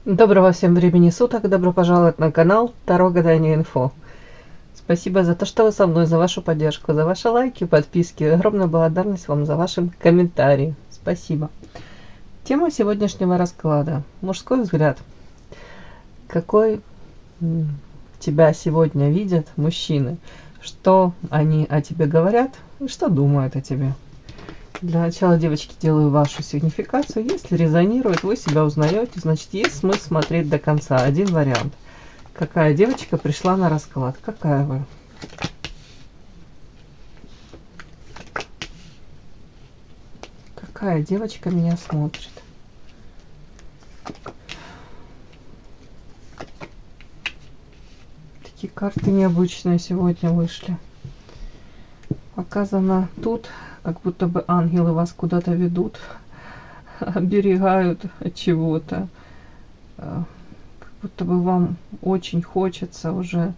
Доброго всем времени суток, добро пожаловать на канал Таро Гадание Инфо. Спасибо за то, что вы со мной, за вашу поддержку, за ваши лайки, подписки. Огромная благодарность вам за ваши комментарии. Спасибо. Тема сегодняшнего расклада. Мужской взгляд. Какой тебя сегодня видят мужчины? Что они о тебе говорят и что думают о тебе? Для начала, девочки, делаю вашу сигнификацию. Если резонирует, вы себя узнаете, значит, есть смысл смотреть до конца. Один вариант. Какая девочка пришла на расклад? Какая вы? Какая девочка меня смотрит? Такие карты необычные сегодня вышли. Показано тут, как будто бы ангелы вас куда-то ведут, оберегают от чего-то. Как будто бы вам очень хочется уже,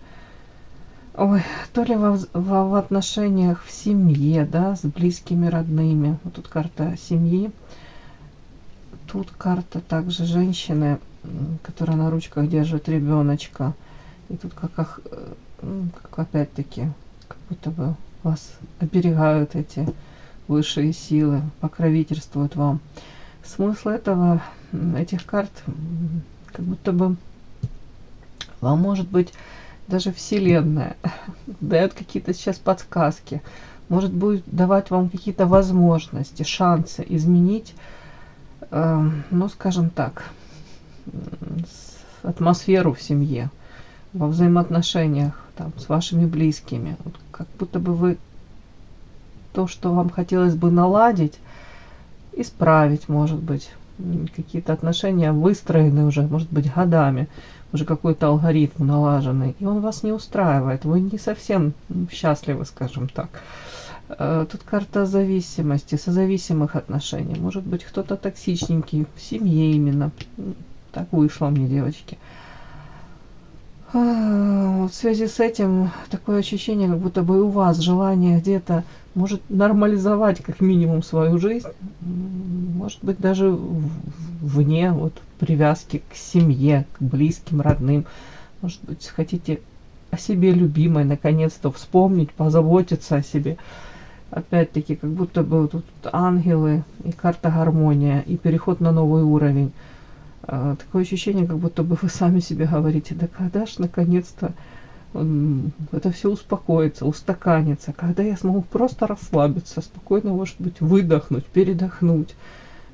ой, то ли в отношениях в семье, да, с близкими, родными. Вот тут карта семьи. Тут карта также женщины, которая на ручках держит ребеночка. И тут как опять-таки, как будто бы вас оберегают эти высшие силы, покровительствуют вам. Смысл этих карт, как будто бы вам, может быть, даже Вселенная дает какие-то сейчас подсказки, может будет давать вам какие-то возможности, шансы изменить, ну, скажем так, атмосферу в семье, во взаимоотношениях там, с вашими близкими. Вот как будто бы вы то, что вам хотелось бы наладить, исправить, может быть, какие-то отношения выстроены уже, может быть, годами, уже какой-то алгоритм налаженный, и он вас не устраивает, вы не совсем счастливы, скажем так. Тут карта зависимости, созависимых отношений. Может быть, кто-то токсичненький в семье именно. Так вышло мне, девочки. В связи с этим такое ощущение, как будто бы у вас желание где-то, может, нормализовать как минимум свою жизнь, может быть, даже вне вот привязки к семье, к близким, родным. Может быть, хотите о себе любимой наконец-то вспомнить, позаботиться о себе. Опять-таки, как будто бы тут ангелы и карта гармония, и переход на новый уровень. Такое ощущение, как будто бы вы сами себе говорите, да когда ж наконец-то это все успокоится, устаканится, когда я смогу просто расслабиться, спокойно, может быть, выдохнуть, передохнуть,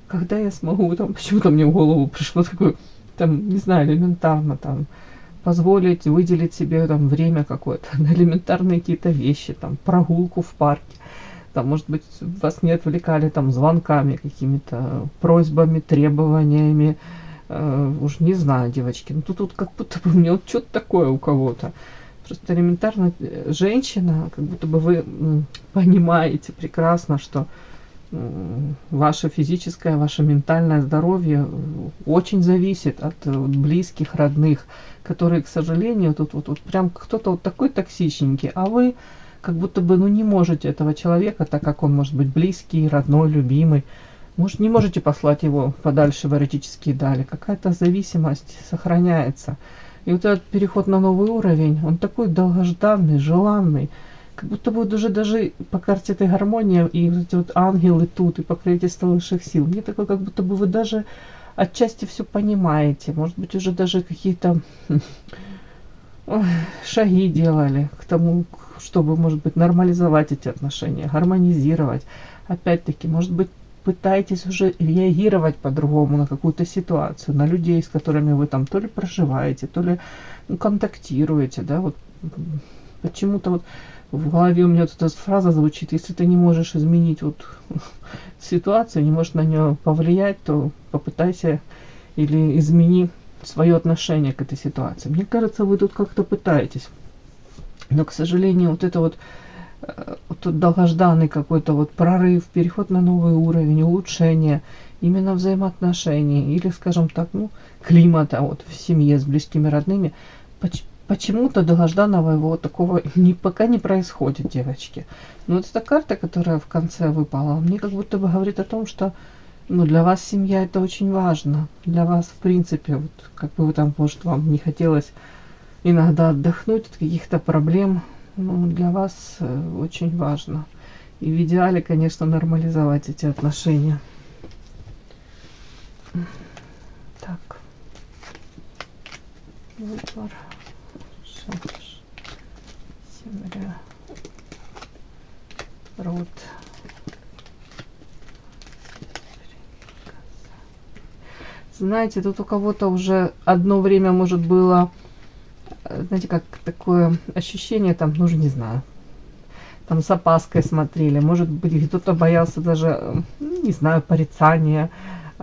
когда я смогу, там, почему-то мне в голову пришло такое, там, не знаю, элементарно, там, позволить выделить себе там время какое-то на элементарные какие-то вещи, там, прогулку в парке, там, может быть, вас не отвлекали там звонками, какими-то просьбами, требованиями. Уж не знаю, девочки, ну тут как будто бы у меня вот что-то такое у кого-то. Просто элементарно женщина, как будто бы вы понимаете прекрасно, что ваше физическое, ваше ментальное здоровье очень зависит от близких, родных, которые, к сожалению, тут вот прям кто-то вот такой токсичненький, а вы как будто бы ну не можете этого человека, так как он может быть близкий, родной, любимый. Может, не можете послать его подальше в эротические дали. Какая-то зависимость сохраняется. И вот этот переход на новый уровень, он такой долгожданный, желанный. Как будто бы уже даже по карте этой гармонии, и вот эти вот ангелы тут, и покровительство высших сил. Мне такое, как будто бы вы даже отчасти все понимаете. Может быть, уже даже какие-то шаги делали к тому, чтобы, может быть, нормализовать эти отношения, гармонизировать. Опять-таки, может быть, пытаетесь уже реагировать по-другому на какую-то ситуацию, на людей, с которыми вы там то ли проживаете, то ли контактируете, да, вот почему-то вот в голове у меня вот эта фраза звучит: если ты не можешь изменить вот ситуацию, не можешь на нее повлиять, то попытайся или измени свое отношение к этой ситуации. Мне кажется, вы тут как-то пытаетесь, но, к сожалению, вот это вот тут долгожданный какой-то вот прорыв, переход на новый уровень, улучшение именно взаимоотношений или, скажем так, ну, климата вот в семье с близкими, родными, почему-то долгожданного его такого пока не происходит, девочки. Но вот эта карта, которая в конце выпала, мне как будто бы говорит о том, что Но для вас семья это очень важно. Для вас, в принципе, вот, как бы вы там, может, вам не хотелось иногда отдохнуть от каких-то проблем, но для вас очень важно. И в идеале, конечно, нормализовать эти отношения. Так. Выбор. Земля. Род. Знаете, тут у кого-то уже одно время, может, было, знаете, как такое ощущение, там, ну, не знаю, там с опаской смотрели, может быть, кто-то боялся даже, не знаю, порицания,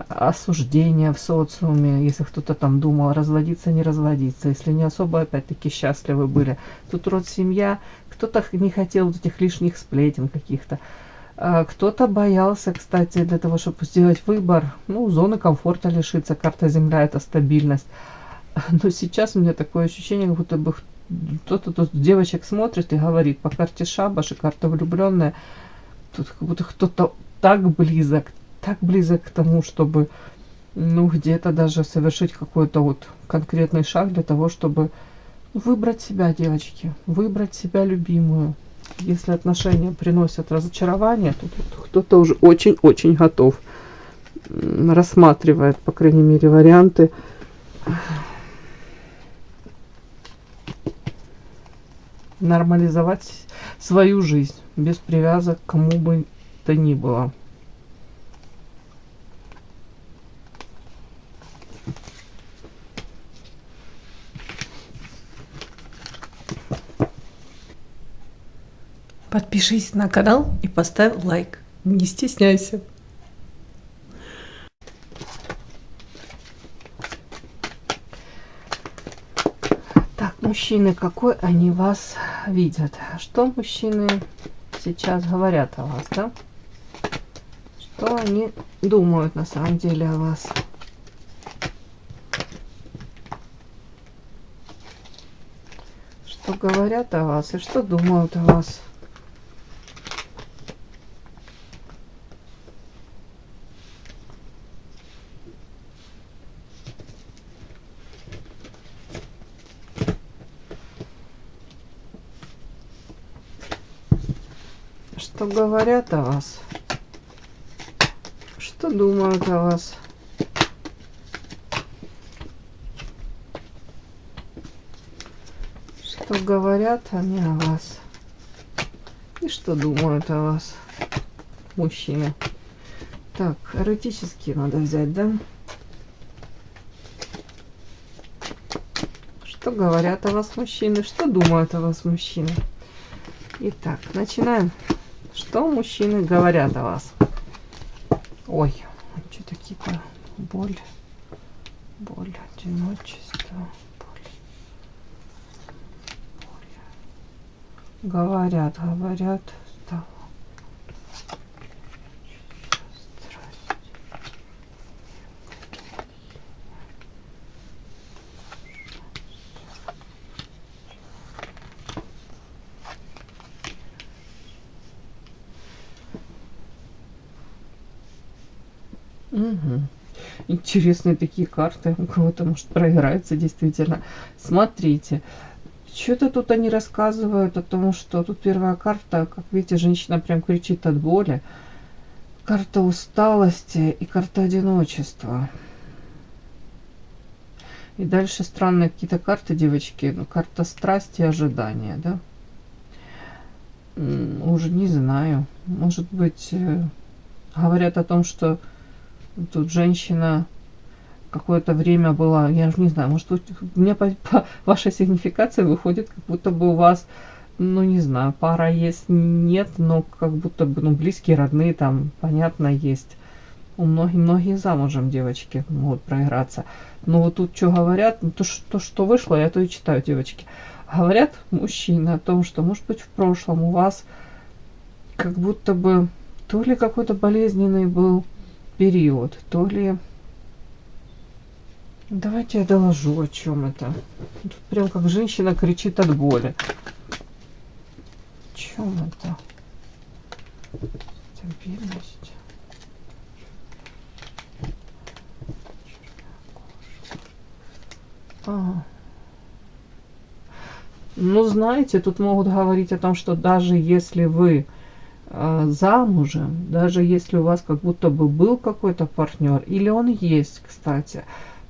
осуждения в социуме, если кто-то там думал, разводиться, не разводиться, если не особо, опять-таки, счастливы были. Тут род, семья, кто-то не хотел этих лишних сплетен каких-то. Кто-то боялся, кстати, для того, чтобы сделать выбор, ну, зоны комфорта лишиться. Карта Земля — это стабильность. Но сейчас у меня такое ощущение, как будто бы кто-то тут девочек смотрит и говорит по карте Шабаш и карта влюбленная, тут как будто кто-то так близок к тому, чтобы, ну, где-то даже совершить какой-то вот конкретный шаг для того, чтобы выбрать себя, девочки, выбрать себя любимую. Если отношения приносят разочарование, то кто-то уже очень-очень готов, рассматривает, по крайней мере, варианты нормализовать свою жизнь без привязок к кому бы то ни было. Подпишись на канал и поставь лайк. Не стесняйся. Так, мужчины, какой они вас видят? Что мужчины сейчас говорят о вас, да? Что они думают на самом деле о вас? Что говорят о вас и что думают о вас? Что говорят о вас? Что думают о вас? Что говорят они о вас? И что думают о вас мужчины? Так, эротические надо взять, да? Что говорят о вас мужчины? Что думают о вас мужчины? Итак, начинаем. Что мужчины говорят о вас? Ой, что-то какие-то боль, одиночество, боль. Говорят, да. Угу. Интересные такие карты. У кого-то, может, проиграется действительно. Смотрите. Что-то тут они рассказывают о том, что тут первая карта, как видите, женщина прям кричит от боли. Карта усталости и карта одиночества. И дальше странные какие-то карты, девочки. Ну, карта страсти и ожидания, да? Уже не знаю. Может быть, говорят о том, что тут женщина какое-то время была, я же не знаю, может, у меня по вашей сигнификации выходит, как будто бы у вас, ну, не знаю, пара есть, нет, но как будто бы, ну, близкие, родные там, понятно, есть. У многие замужем девочки могут проиграться. Но вот тут что говорят, ну, то, что вышло, я то и читаю, девочки. Говорят мужчины о том, что, может быть, в прошлом у вас как будто бы то ли какой-то болезненный был период, то ли... Давайте я доложу, о чем это. Тут прям как женщина кричит от боли. О чем это? Стабильность. Ага. Ну, знаете, тут могут говорить о том, что даже если вы замужем, даже если у вас как будто бы был какой-то партнер, или он есть, кстати,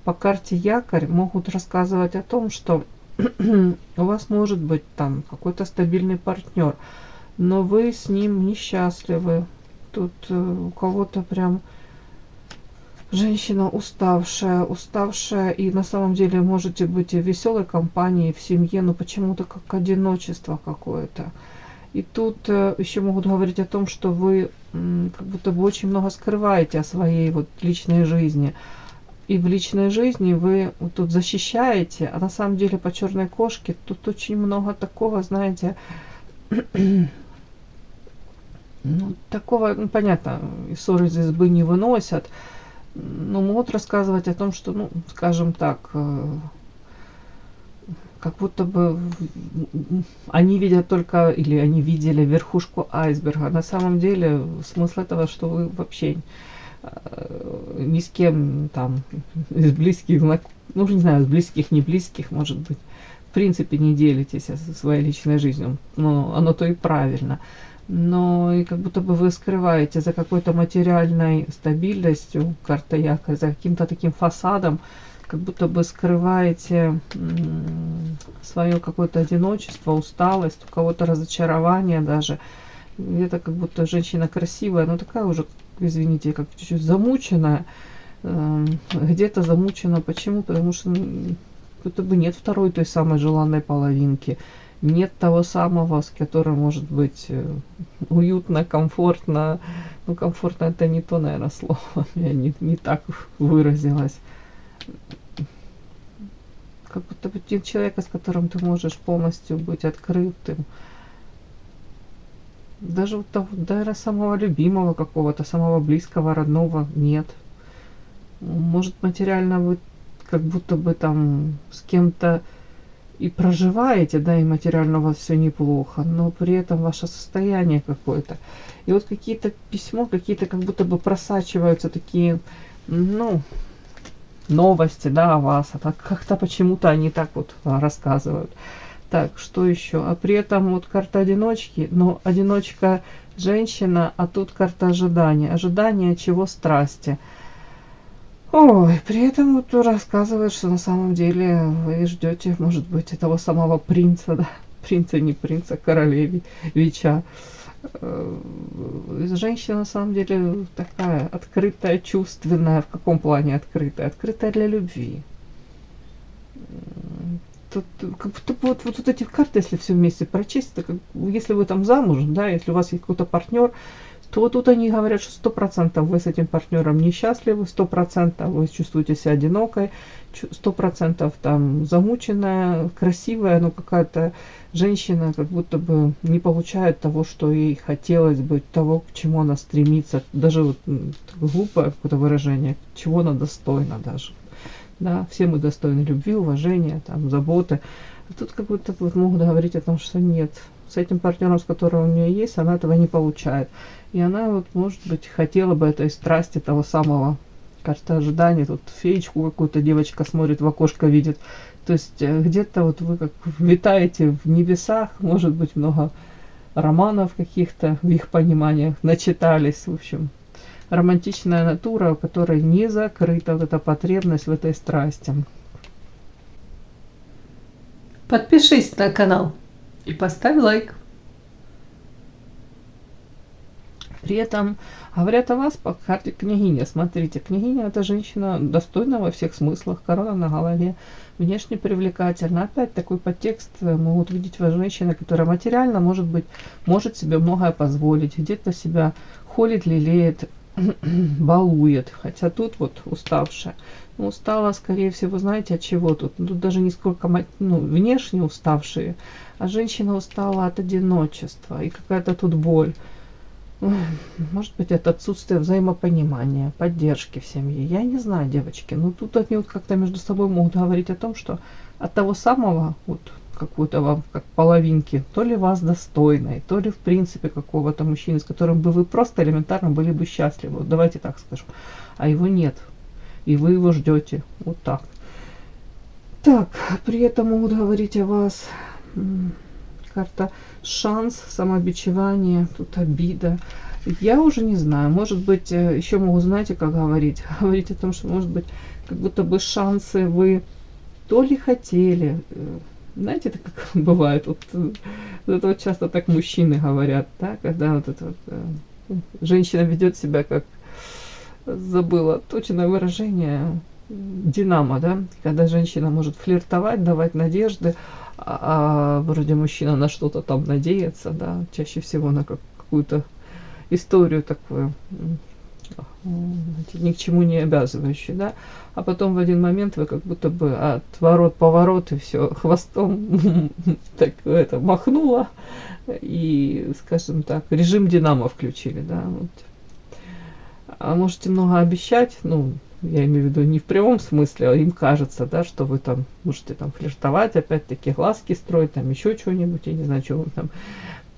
по карте якорь могут рассказывать о том, что у вас может быть там какой-то стабильный партнер, но вы с ним несчастливы. Тут у кого-то прям женщина уставшая, и на самом деле можете быть и в веселой компании, в семье, но почему-то как одиночество какое-то. И тут еще могут говорить о том, что вы как будто бы очень много скрываете о своей вот личной жизни. И в личной жизни вы вот тут защищаете, а на самом деле по черной кошке тут очень много такого, знаете, ну, такого, ну, понятно, и ссоры из избы не выносят, но могут рассказывать о том, что, ну, скажем так, как будто бы они видят только, или они видели верхушку айсберга. На самом деле смысл этого, что вы вообще ни с кем там из близких, ну, не знаю, из близких, не близких, может быть, в принципе не делитесь своей личной жизнью. Но оно то и правильно. Но и как будто бы вы скрываете за какой-то материальной стабильностью, карта якорь, за каким-то таким фасадом, как будто бы скрываете свое какое-то одиночество, усталость, у кого-то разочарование даже. Где-то как будто женщина красивая, но такая уже, извините, как чуть-чуть замученная. Где-то замучена. Почему? Потому что будто бы нет второй той самой желанной половинки. Нет того самого, с которым может быть уютно, комфортно. Ну, комфортно это не то, наверное, слово. Я не так выразилась. Как будто бы тем человека, с которым ты можешь полностью быть открытым. Даже вот того, даже самого любимого какого-то, самого близкого, родного нет. Может, материально вы как будто бы там с кем-то и проживаете, да, и материально у вас все неплохо, но при этом ваше состояние какое-то. И вот какие-то письма, какие-то как будто бы просачиваются такие, ну, новости, да, о вас, а так как-то почему-то они так вот рассказывают. Так, что еще? А при этом вот карта одиночки, но одиночка женщина, а тут карта ожидания. Ожидание чего? Страсти. Ой, при этом вот рассказывают, что на самом деле вы ждете, может быть, этого самого принца, да, принца, не принца, королевича. Женщина на самом деле такая открытая, чувственная. В каком плане открытая? Открытая для любви. Тут как будто вот эти карты, если все вместе прочесть, это как, если вы там замужем, да, если у вас есть какой-то партнер, то тут они говорят, что 100% вы с этим партнером несчастливы, 100% вы чувствуете себя одинокой, 100% там замученная, красивая, но какая-то женщина как будто бы не получает того, что ей хотелось бы, того, к чему она стремится. Даже вот глупое какое-то выражение, чего она достойна даже. Да, все мы достойны любви, уважения, там, заботы. А тут как будто вот могут говорить о том, что нет, с этим партнером, с которым у нее есть, она этого не получает. И она вот, может быть, хотела бы этой страсти, того самого, карта ожидания. Тут феечку какую-то девочка смотрит в окошко, видит. То есть где-то вот вы как витаете в небесах, может быть, много романов каких-то в их пониманиях начитались, в общем. Романтичная натура, у которой не закрыта вот эта потребность в этой страсти. Подпишись на канал и поставь лайк. При этом говорят о вас по карте княгиня. Смотрите, княгиня — это женщина достойная во всех смыслах, корона на голове, внешне привлекательна. Опять такой подтекст могут видеть вас женщина, которая материально, может быть, может себе многое позволить, где-то себя холит, лелеет, балует, хотя тут вот уставшая. Ну, устала, скорее всего, знаете, от чего тут? Тут даже не сколько внешне уставшие, а женщина устала от одиночества, и какая-то тут боль. Может быть, это отсутствие взаимопонимания, поддержки в семье. Я не знаю, девочки, но тут они вот как-то между собой могут говорить о том, что от того самого, вот, какой-то вам, как половинки, то ли вас достойной, то ли в принципе какого-то мужчины, с которым бы вы просто элементарно были бы счастливы. Вот давайте так скажу. А его нет. И вы его ждете. Вот так. Так, при этом могут говорить о вас карта шанс, самобичевание, тут обида. Я уже не знаю, может быть, еще могу, знаете, как говорить? Говорить о том, что, может быть, как будто бы шансы вы то ли хотели, знаете, это как бывает, вот это вот часто так мужчины говорят, да, когда вот это вот, женщина ведет себя как, забыла точное выражение, динамо, да, когда женщина может флиртовать, давать надежды, а вроде мужчина на что-то там надеется, да, чаще всего на какую-то историю такую, ни к чему не обязывающую, да, а потом в один момент вы как будто бы отворот-поворот и все хвостом так это махнуло и, скажем так, режим динамо включили, да, вот. А можете много обещать, ну, я имею в виду не в прямом смысле, а им кажется, да, что вы там можете там флиртовать, опять-таки глазки строить, там еще что-нибудь, я не знаю, что вы там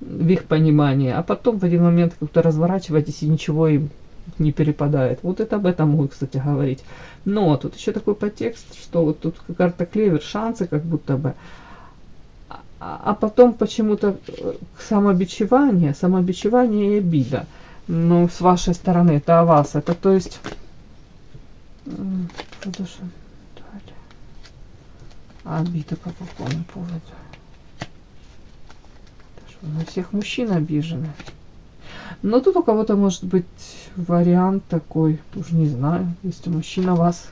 в их понимании, а потом в один момент как-то разворачиваетесь и ничего им не перепадает. Вот это об этом могу, кстати, говорить. Но тут еще такой подтекст, что вот тут карта клевер, шансы как будто бы, а потом почему-то самобичевание и обида. Ну, с вашей стороны, это о вас. Это то есть... Обида по какому поводу? У всех мужчин обижены. Но тут у кого-то может быть вариант такой, уж не знаю, если мужчина вас...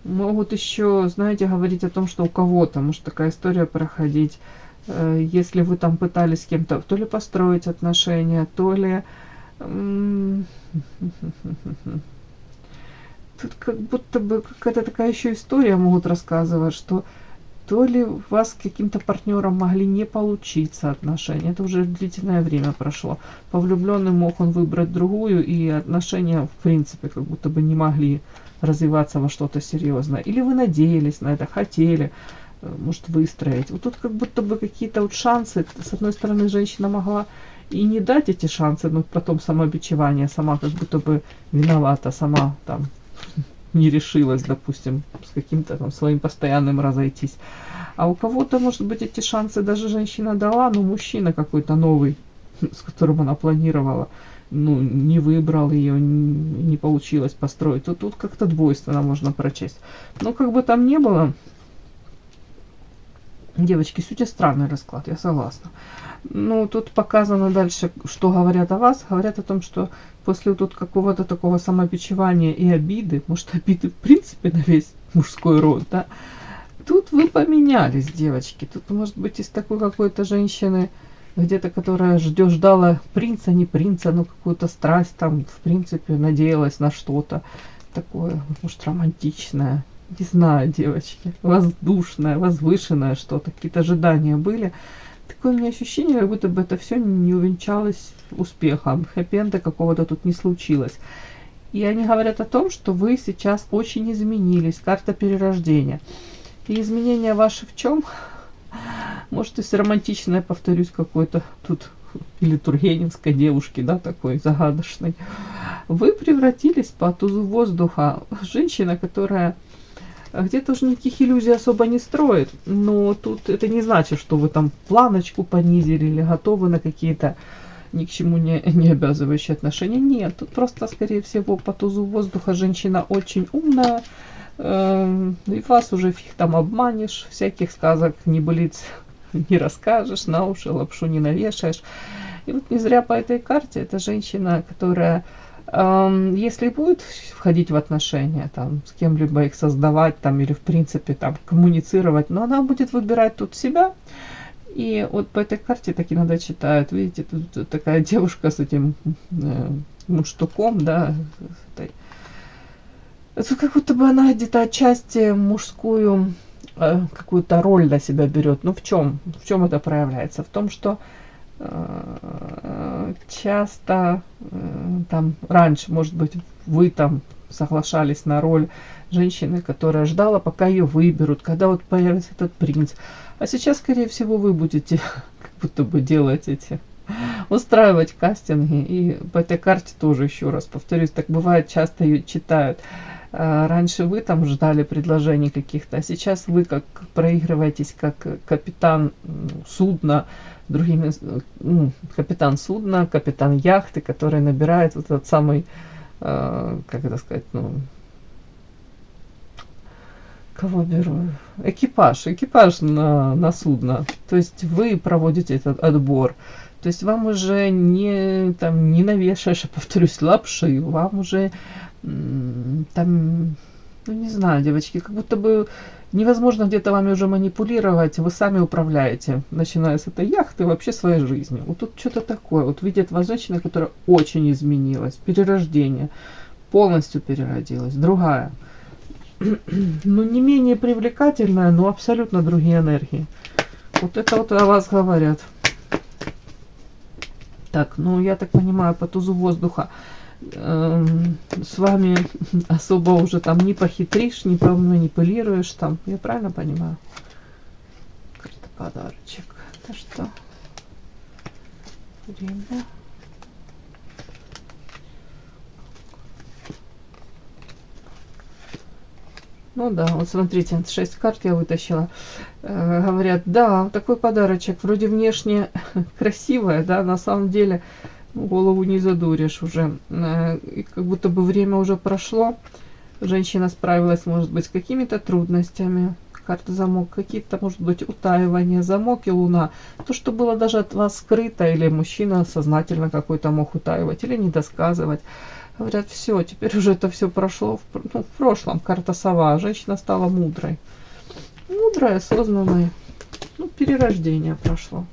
Могут еще, знаете, говорить о том, что у кого-то может такая история проходить. Если вы там пытались с кем-то то ли построить отношения, то ли... Тут как будто бы какая-то такая еще история могут рассказывать, что то ли у вас с каким-то партнером могли не получиться отношения. Это уже длительное время прошло. По влюбленным мог он выбрать другую, и отношения, в принципе, как будто бы не могли развиваться во что-то серьезное. Или вы надеялись на это, хотели, может, выстроить. Вот тут как будто бы какие-то вот шансы. С одной стороны, женщина могла и не дать эти шансы, но потом самобичевание, сама как будто бы виновата, сама там не решилась, допустим, с каким-то там своим постоянным разойтись. А у кого-то, может быть, эти шансы даже женщина дала, но мужчина какой-то новый, с которым она планировала, ну, не выбрал ее, не получилось построить. То тут как-то двойственно можно прочесть. Но как бы там ни было, девочки, суть странный расклад, я согласна. Ну, тут показано дальше, что говорят о вас. Говорят о том, что после тут какого-то такого самобичевания и обиды, может, обиды в принципе на весь мужской род, да, тут вы поменялись, девочки. Тут, может быть, из такой какой-то женщины, где-то, которая ждала принца, не принца, но какую-то страсть там, в принципе, надеялась на что-то такое, может, романтичное. Не знаю, девочки, воздушное, возвышенное что-то, какие-то ожидания были. Такое у меня ощущение, как будто бы это все не увенчалось успехом. Хэппи-энда какого-то тут не случилось. И они говорят о том, что вы сейчас очень изменились. Карта перерождения. И изменения ваши в чем? Может, если романтичное, повторюсь, какой-то тут или тургеневской девушки, да, такой загадочной. Вы превратились по тузу воздуха. Женщина, которая... где-то уже никаких иллюзий особо не строит, но тут это не значит, что вы там планочку понизили или готовы на какие-то ни к чему не обязывающие отношения. Нет, тут просто, скорее всего, по тузу воздуха женщина очень умная, и вас уже фиг там обманешь, всяких сказок, небылиц не расскажешь, на уши лапшу не навешаешь. И вот не зря по этой карте эта женщина, которая... если будет входить в отношения, там, с кем-либо их создавать, там, или, в принципе, там, коммуницировать, но она будет выбирать тут себя. И вот по этой карте так иногда читают, видите, тут такая девушка с этим мундштуком, да, это как будто бы она где-то отчасти мужскую какую-то роль на себя берет. Ну, в чем это проявляется? В том, что часто там раньше, может быть, вы там соглашались на роль женщины, которая ждала, пока ее выберут, когда вот появится этот принц. А сейчас, скорее всего, вы будете как будто бы делать устраивать кастинги. И по этой карте тоже, еще раз повторюсь, так бывает, часто ее читают. Раньше вы там ждали предложений каких-то, а сейчас вы как проигрываетесь как капитан судна, капитан судна, капитан яхты, который набирает вот этот самый, как это сказать, кого беру? Экипаж на судно. То есть вы проводите этот отбор. То есть вам уже не навешаешь, повторюсь, лапши, вам уже там, не знаю, девочки, как будто бы невозможно где-то вами уже манипулировать, вы сами управляете, начиная с этой яхты, вообще своей жизнью. Вот тут что-то такое. Вот видит вас женщина, которая очень изменилась, перерождение, полностью переродилась, другая. Не менее привлекательная, но абсолютно другие энергии. Вот это вот о вас говорят. Так, я так понимаю, по тузу воздуха с вами особо уже там не похитришь, не поманипулируешь там. Я правильно понимаю? Карта подарочек. Это что? Время. Да, вот смотрите, 6 карт я вытащила. Говорят, да, такой подарочек, вроде внешне красивая, да, на самом деле голову не задуришь уже. И как будто бы время уже прошло. Женщина справилась, может быть, с какими-то трудностями. Карта замок, какие-то, может быть, утаивания, замок и луна. То, что было даже от вас скрыто, или мужчина сознательно какой-то мог утаивать, или недосказывать. Говорят, все, теперь уже это все прошло в прошлом. Карта сова. Женщина стала мудрой. Мудрой, осознанной. Перерождение прошло.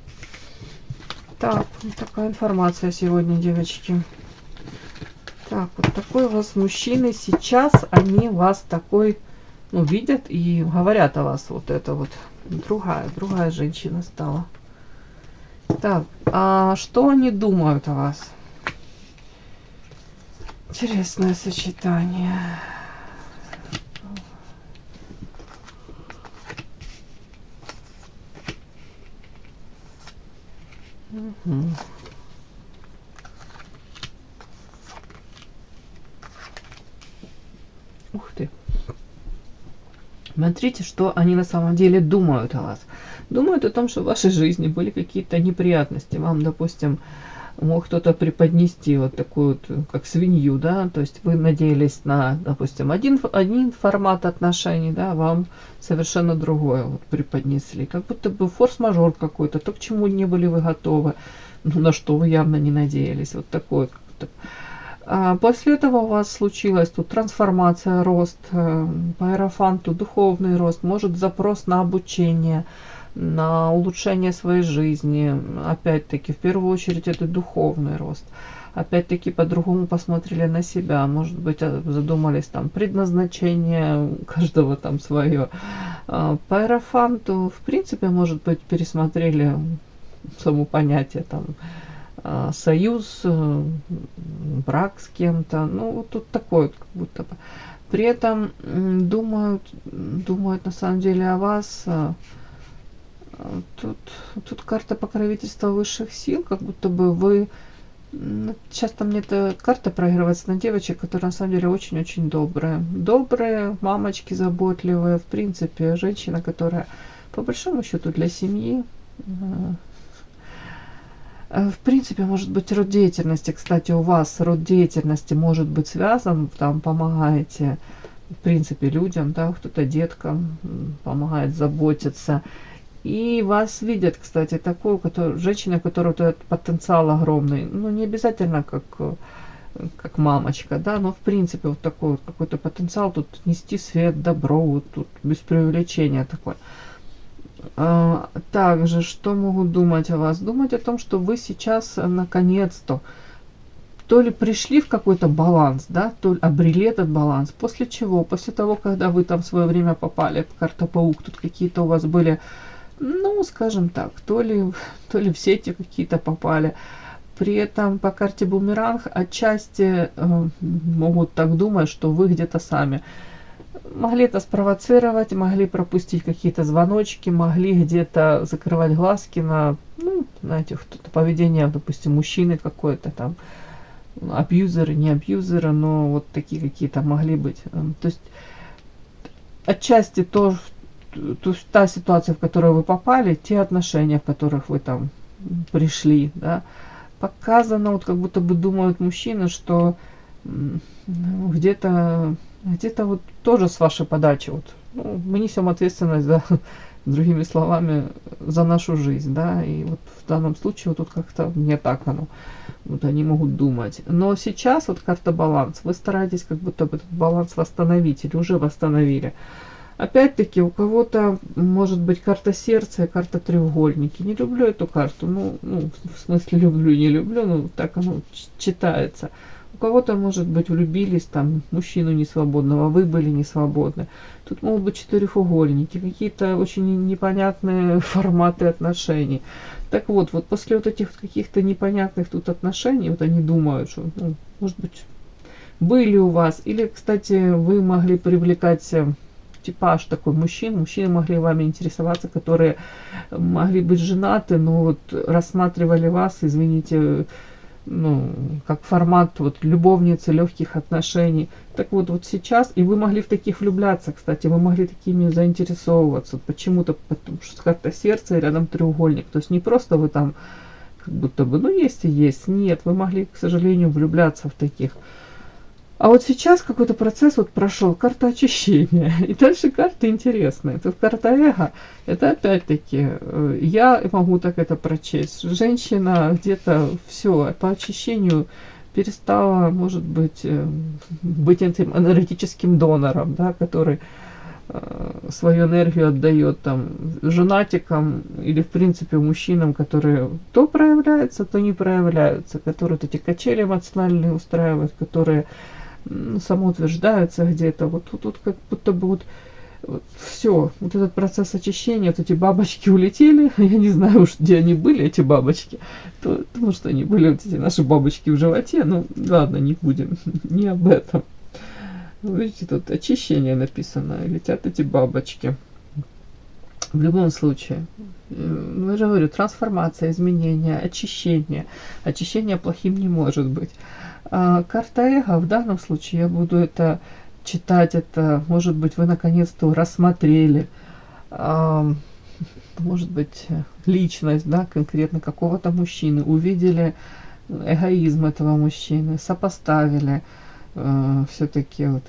Так, вот такая информация сегодня, девочки. Так, вот такой у вас мужчины. Сейчас они вас такой, видят и говорят о вас. Вот это вот. Другая женщина стала. Так, а что они думают о вас? Интересное сочетание. Угу. Ух ты. Смотрите, что они на самом деле думают о вас. Думают о том, что в вашей жизни были какие-то неприятности. Вам, допустим, мог кто-то преподнести вот такую вот, как свинью, да, то есть вы надеялись на, допустим, один формат отношений, да, вам совершенно другое вот преподнесли, как будто бы форс-мажор какой-то, то, к чему не были вы готовы, на что вы явно не надеялись, вот такой как-то. А после этого у вас случилась тут трансформация, рост, по иерофанту духовный рост, может запрос на обучение, на улучшение своей жизни. Опять-таки, в первую очередь, это духовный рост. Опять-таки, по-другому посмотрели на себя. Может быть, задумались там предназначение, у каждого там свое. По иерофанту, в принципе, может быть, пересмотрели само понятие там союз, брак с кем-то. Вот тут такое, как будто бы. При этом думают на самом деле о вас. Тут карта покровительства высших сил, как будто бы вы... Часто мне эта карта проигрывается на девочек, которые на самом деле очень-очень добрые. Добрые, мамочки заботливые, в принципе, женщина, которая по большому счету для семьи. В принципе, может быть, род деятельности. Кстати, у вас род деятельности может быть связан, там помогаете, в принципе, людям, да, кто-то деткам помогает заботиться. И вас видят, кстати, такую, женщина, у которой этот потенциал огромный. Не обязательно как мамочка, да, но в принципе вот такой вот какой-то потенциал, тут нести свет, добро, вот тут без преувеличения такой. Также, что могут думать о вас? Думать о том, что вы сейчас наконец-то то ли пришли в какой-то баланс, да, то ли обрели этот баланс. После чего? После того, когда вы там в свое время попали, карта паук, тут какие-то у вас были, скажем так, то ли в сети какие-то попали. При этом по карте бумеранг отчасти могут так думать, что вы где-то сами могли это спровоцировать, могли пропустить какие-то звоночки, могли где-то закрывать глазки на, знаете, что-то поведение, допустим, мужчины какой-то там. абьюзеры, не абьюзеры, но вот такие какие-то могли быть. То есть отчасти та ситуация, в которую вы попали, те отношения, в которых вы там пришли, да, показано, вот как будто бы думают мужчины, что где-то вот тоже с вашей подачи, вот, ну, мы несем ответственность, да, другими словами, за нашу жизнь, да, и вот в данном случае вот тут как-то не так оно, вот они могут думать. Но сейчас вот карта баланс, вы стараетесь как будто бы этот баланс восстановить или уже восстановили. Опять-таки, у кого-то может быть карта сердца и карта треугольники. Не люблю эту карту, ну, в смысле люблю, не люблю, ну, так оно читается. У кого-то, может быть, влюбились, там, мужчину несвободного, вы были несвободны. Тут могут быть четырехугольники, какие-то очень непонятные форматы отношений. Так вот после вот этих каких-то непонятных тут отношений, вот они думают, что, ну, может быть, были у вас, или, кстати, вы могли привлекать типаж такой мужчин, мужчины могли вами интересоваться, которые могли быть женаты, но вот рассматривали вас, извините, ну, как формат вот любовницы, легких отношений. Так вот сейчас, и вы могли в таких влюбляться, кстати, вы могли такими заинтересовываться почему-то, потому что карта сердца и рядом треугольник. То есть не просто вы там как будто бы, ну, есть и есть. Нет, вы могли, к сожалению, влюбляться в таких. А вот сейчас какой-то процесс вот прошел, карта очищения. И дальше карта интересная. Тут карта эго. Это опять-таки, я могу так это прочесть. Женщина где-то все по очищению перестала, может быть, быть этим энергетическим донором, да, который свою энергию отдает там женатикам или в принципе мужчинам, которые то проявляются, то не проявляются, которые вот эти качели эмоциональные устраивают, которые самоутверждаются где-то. Вот тут как будто бы вот все, вот этот процесс очищения, вот эти бабочки улетели, я не знаю уж, где они были, эти бабочки, потому что они были, вот эти наши бабочки в животе, ну ладно, не будем, не об этом. Видите, тут очищение написано, летят эти бабочки. В любом случае, ну, я же говорю, трансформация, изменение, очищение. Очищение плохим не может быть. Карта эго, в данном случае я буду это читать, это, может быть, вы наконец-то рассмотрели, может быть, личность, да, конкретно какого-то мужчины, увидели эгоизм этого мужчины, сопоставили все-таки вот,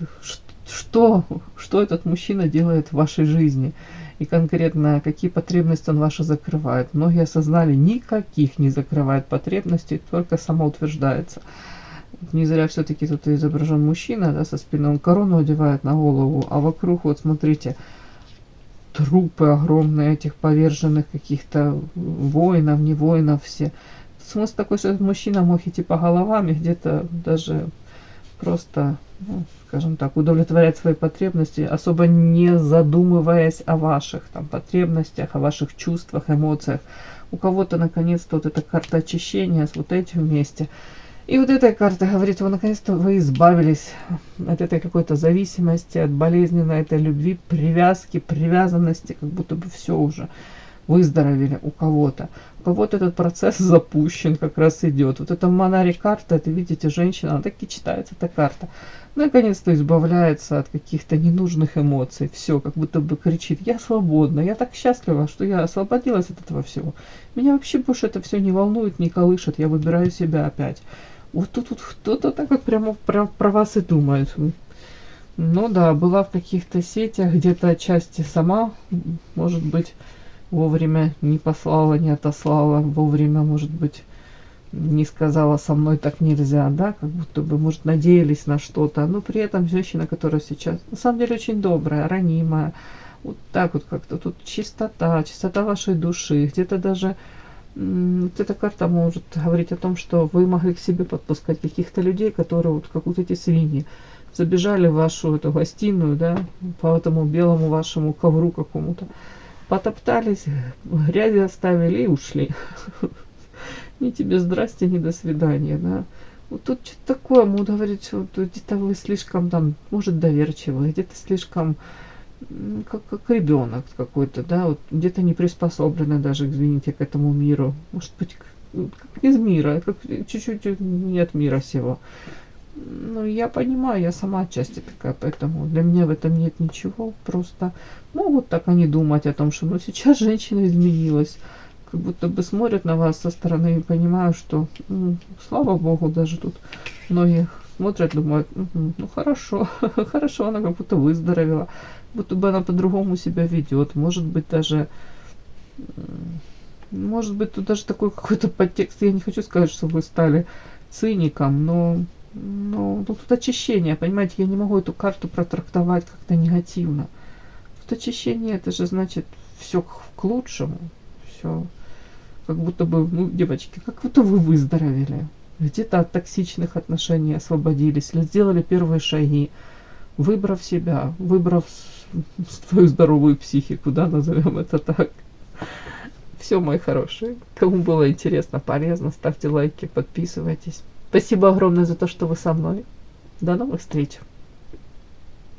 что этот мужчина делает в вашей жизни, и конкретно какие потребности он ваши закрывает. Многие осознали, никаких не закрывает потребностей, только самоутверждается. Не зря все-таки тут изображен мужчина, да, со спины, он корону одевает на голову, а вокруг, вот смотрите, трупы огромные этих поверженных каких-то воинов, не воинов все. Смысл такой, что этот мужчина мог идти по головам и где-то даже просто, ну, скажем так, удовлетворять свои потребности, особо не задумываясь о ваших там потребностях, о ваших чувствах, эмоциях. У кого-то наконец-то вот эта карта очищения с вот этим вместе. И вот эта карта говорит, вы наконец-то вы избавились от этой какой-то зависимости, от болезненной этой любви, привязки, привязанности, как будто бы все уже выздоровели у кого-то. У кого-то этот процесс запущен, как раз идет. Вот эта Манари карта, это, видите, женщина, она так и читается, эта карта. Наконец-то избавляется от каких-то ненужных эмоций. Все, как будто бы кричит, я свободна, я так счастлива, что я освободилась от этого всего. Меня вообще больше это все не волнует, не колышет, я выбираю себя опять. Вот тут вот кто-то так вот прямо про вас и думает. Ну да, была в каких-то сетях, где-то отчасти сама, может быть, вовремя не послала, не отослала, вовремя, может быть, не сказала, со мной так нельзя, да, как будто бы, может, надеялись на что-то, но при этом женщина, которая сейчас, на самом деле, очень добрая, ранимая, вот так вот как-то, тут чистота вашей души, где-то даже вот эта карта может говорить о том, что вы могли к себе подпускать каких-то людей, которые вот как вот эти свиньи, забежали в вашу эту гостиную, да, по этому белому вашему ковру какому-то, потоптались, грязи оставили и ушли. Ни тебе здрасте, ни до свидания, да. Вот тут что-то такое, могут говорить, что где-то вы слишком там, может, доверчивы, где-то слишком, как ребенок какой-то, да, вот где-то не приспособлены даже, извините, к этому миру. Может быть, как из мира, как чуть-чуть не от мира сего. Ну, я понимаю, я сама отчасти такая, поэтому для меня в этом нет ничего. Просто могут так они думать о том, что ну сейчас женщина изменилась. Как будто бы смотрят на вас со стороны и понимают, что слава богу, даже тут многие смотрят, думают, ну хорошо, хорошо, она как будто выздоровела, будто бы она по-другому себя ведет. Может быть, тут даже такой какой-то подтекст. Я не хочу сказать, что вы стали циником, но тут очищение, понимаете, я не могу эту карту протрактовать как-то негативно. Тут очищение, это же значит все к лучшему, все как будто бы, ну, девочки, как будто вы выздоровели, где-то от токсичных отношений освободились, или сделали первые шаги, выбрав себя, выбрав свою здоровую психику, да, назовем это так. Все, мои хорошие. Кому было интересно, полезно, ставьте лайки, подписывайтесь. Спасибо огромное за то, что вы со мной. До новых встреч.